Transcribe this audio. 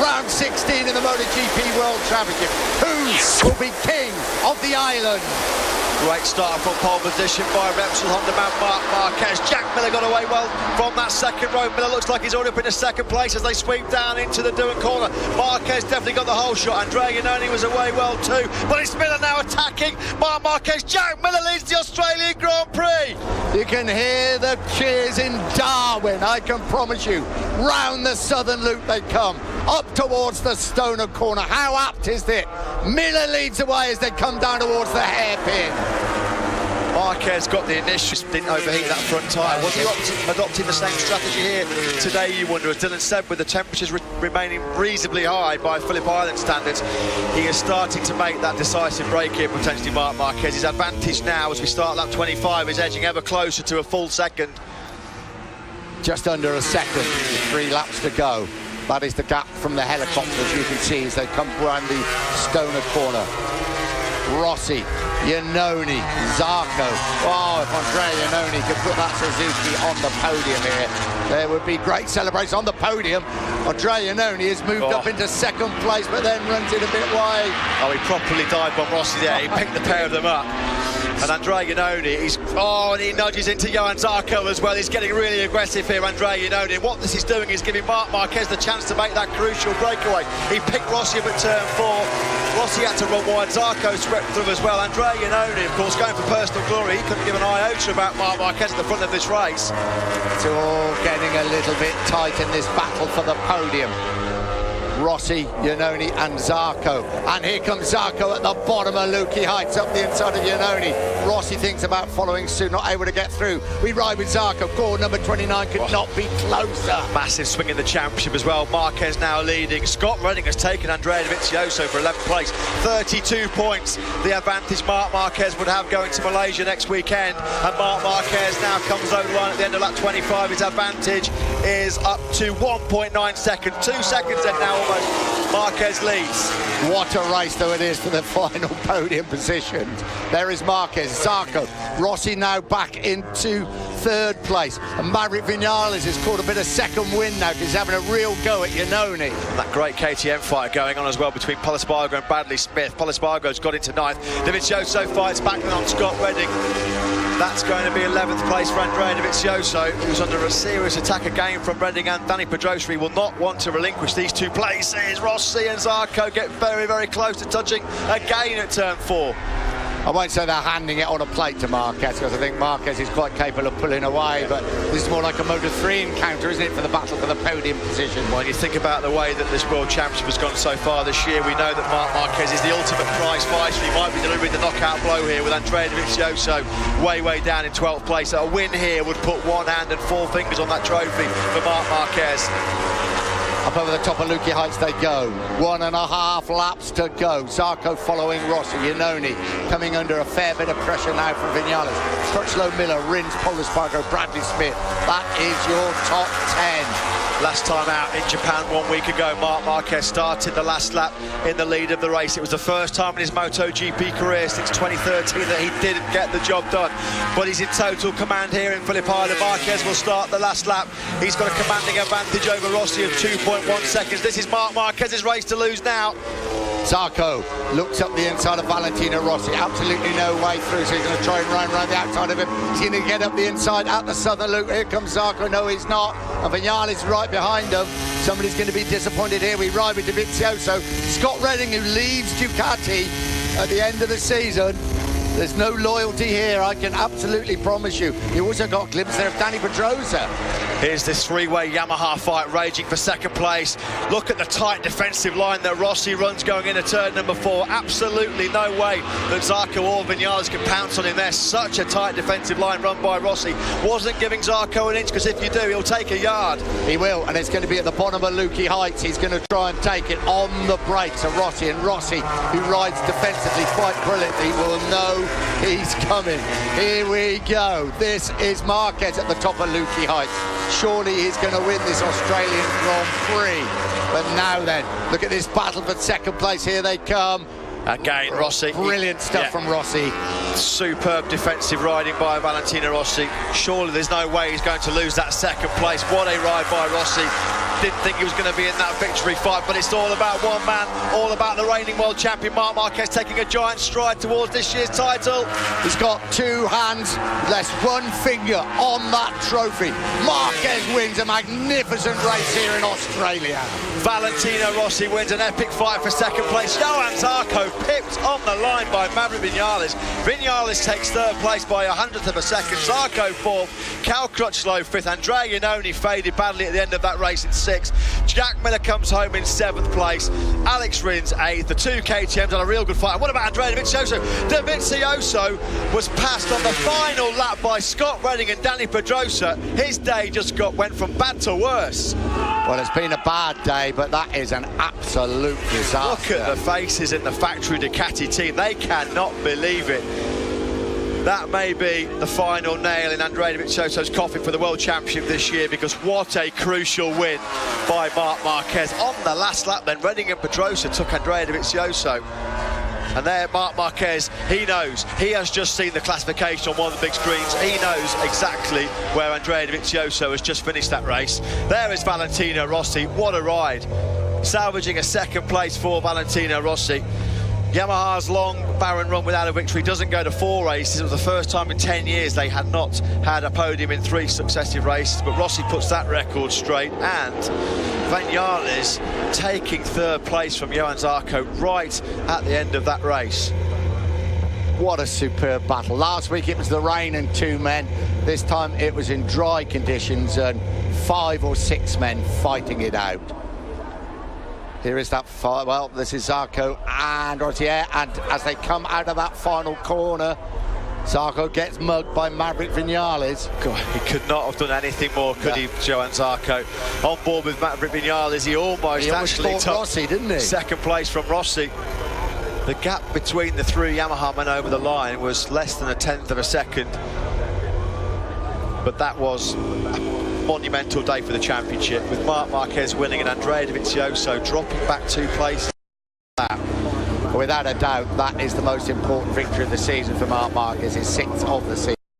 round 16 in the MotoGP World Championship. Who will be king of the island? Great start from pole position by Repsol Honda man Marques. Jack Miller got away well from that second row. Miller looks like he's already up in the second place as they sweep down into the Keluar corner. Marques definitely got the whole shot. Andrea Iannone was away well too, but it's Miller now attacking Marques. Jack Miller leads the Australian Grand Prix. You can hear the cheers in Darwin, I can promise you. Round the southern loop they come, up towards the Stoner corner. How apt is it? Miller leads away as they come down towards the hairpin. Marques got the initial, didn't overheat that front tyre. Was he adopting the same strategy here today, you wonder? As Dylan said, with the temperatures remaining reasonably high by Phillip Island standards, he is starting to make that decisive break here, potentially Marques. His advantage now, as we start lap 25, is edging ever closer to a full second. Just under a second, 3 laps to go. That is the gap from the helicopter, as you can see, as they come around the Stoner corner. Rossi, Iannone, Zarco. Oh, if Andrea Iannone could put that Suzuki on the podium here, there would be great celebration on the podium. Andrea Iannone has moved up into second place, but then runs it a bit wide. Oh, he properly dived on Rossi there. He picked the pair of them up. And Andrea Iannone, and he nudges into Johan Zarco as well. He's getting really aggressive here, Andrea Iannone. What this is doing is giving Marques the chance to make that crucial breakaway. He picked Rossi up at turn 4. Rossi had to run wide. Zarco swept through as well. Andrea Iannone, of course, going for personal glory. He couldn't give an iota about Marques at the front of this race. It's all getting a little bit tight in this battle for the podium. Rossi, Iannone and Zarco. And here comes Zarco at the bottom of Lukey Heights, up the inside of Iannone. Rossi thinks about following suit, not able to get through. We ride with Zarco. Core number 29 could not be closer. Massive swing in the championship as well. Marques now leading. Scott Redding has taken Andrea Dovizioso for 11th place. 32 points. The advantage Marques would have going to Malaysia next weekend. And Marques now comes over the line at the end of lap 25. His advantage is up to 1.9 seconds. 2 seconds then now. Marques leads. What a race though it is for the final podium positions. There is Marques, Zarco, Rossi now back into third place, and Maverick Vinales has caught a bit of second wind now because he's having a real go at Iannone. That great KTM fight going on as well between Pol Espargaro and Bradley Smith. Pol Espargaro's got into 9th. Dovizioso fights back on Scott Redding. That's going to be 11th place for Andrea Dovizioso, who's under a serious attack again from Redding, and Danny Pedrosa will not want to relinquish these 2 places. Rossi and Zarco get very, very close to touching again at turn 4. I won't say they're handing it on a plate to Marques, because I think Marques is quite capable of pulling away, but this is more like a Moto3 encounter, isn't it, for the battle for the podium position? When you think about the way that this World Championship has gone so far this year, we know that Marques is the ultimate prize fighter. He might be delivering the knockout blow here with Andrea Dovizioso way down in 12th place. A win here would put 1 hand and 4 fingers on that trophy for Marques. Up over the top of Lukey Heights they go. 1.5 laps to go. Zarco following Rossi. Iannone coming under a fair bit of pressure now from Vinales. Crutchlow, Miller, Rins, Pol Espargaro, Bradley Smith. That is your top 10. Last time out in Japan 1 week ago, Marques started the last lap in the lead of the race. It was the first time in his MotoGP career since 2013 that he didn't get the job done. But he's in total command here in Phillip Island. Marques will start the last lap. He's got a commanding advantage over Rossi of 2.1 seconds. This is Marques' race to lose now. Zarco looks up the inside of Valentino Rossi. Absolutely no way through, so he's going to try and run around the outside of him. He's going to get up the inside at the southern loop. Here comes Zarco. No, he's not. And Vinales right behind him. Somebody's going to be disappointed here. We ride with Dovizioso. Scott Redding, who leaves Ducati at the end of the season. There's no loyalty here, I can absolutely promise you. You also got a glimpse there of Danny Pedrosa. Here's this 3-way Yamaha fight raging for second place. Look at the tight defensive line that Rossi runs going into turn number 4. Absolutely no way that Zarco or Vinales can pounce on him there. Such a tight defensive line run by Rossi. Wasn't giving Zarco an inch, because if you do, he'll take a yard. He will, and it's going to be at the bottom of Lukey Heights. He's going to try and take it on the brakes of Rossi, and Rossi, who rides defensively quite brilliantly, will know he's coming. Here we go. This is Marques at the top of Lukey Heights. Surely he's going to win this Australian Grand Prix. But now then, look at this battle for second place. Here they come. Again, Rossi. Brilliant stuff from Rossi. Superb defensive riding by Valentino Rossi. Surely there's no way he's going to lose that second place. What a ride by Rossi. didn't think he was going to be in that victory fight, but it's all about one man, all about the reigning world champion Marc Marquez taking a giant stride towards this year's title. He's got 2 hands, less 1 finger on that trophy. Marquez wins a magnificent race here in Australia. Valentino Rossi wins an epic fight for second place. Johan Zarco pipped on the line by Maverick Vinales. Vinales takes 3rd place by 100th of a second. Zarco 4th, Cal Crutchlow 5th. Andrea Iannone faded badly at the end of that race in 6th. Jack Miller comes home in 7th place. Alex Rins 8th. The 2 KTMs on a real good fight. And what about Andrea Dovizioso? Dovizioso was passed on the final lap by Scott Redding and Danny Pedrosa. His day just went from bad to worse. Well, it's been a bad day, but that is an absolute disaster. Look at the faces in the factory Ducati team. They cannot believe it. That may be the final nail in Andrea Dovizioso's coffin for the World Championship this year, because what a crucial win by Marc Marquez. On the last lap then, Redding and Pedrosa took Andrea Dovizioso. And there, Marc Marquez, he knows. He has just seen the classification on one of the big screens. He knows exactly where Andrea Dovizioso has just finished that race. There is Valentino Rossi. What a ride. Salvaging a 2nd place for Valentino Rossi. Yamaha's long barren run without a victory doesn't go to 4 races. It was the first time in 10 years they had not had a podium in 3 successive races, but Rossi puts that record straight, and Vinales taking 3rd place from Johan Zarco right at the end of that race. What a superb battle. Last week it was the rain and 2 men. This time it was in dry conditions and 5 or 6 men fighting it out. Here is that fight. Well, this is Zarco and Rossi, and as they come out of that final corner, Zarco gets mugged by Maverick Vinales. God, he could not have done anything more, could he, Johan Zarco? On board with Maverick Vinales, he almost actually took Rossi, didn't he? 2nd place from Rossi. The gap between the 3 Yamaha men over the line was less than 1/10 of a second. But that was a monumental day for the championship, with Marc Marquez winning and Andrea Dovizioso dropping back 2 places. Without a doubt, that is the most important victory of the season for Marc Marquez, his 6th of the season.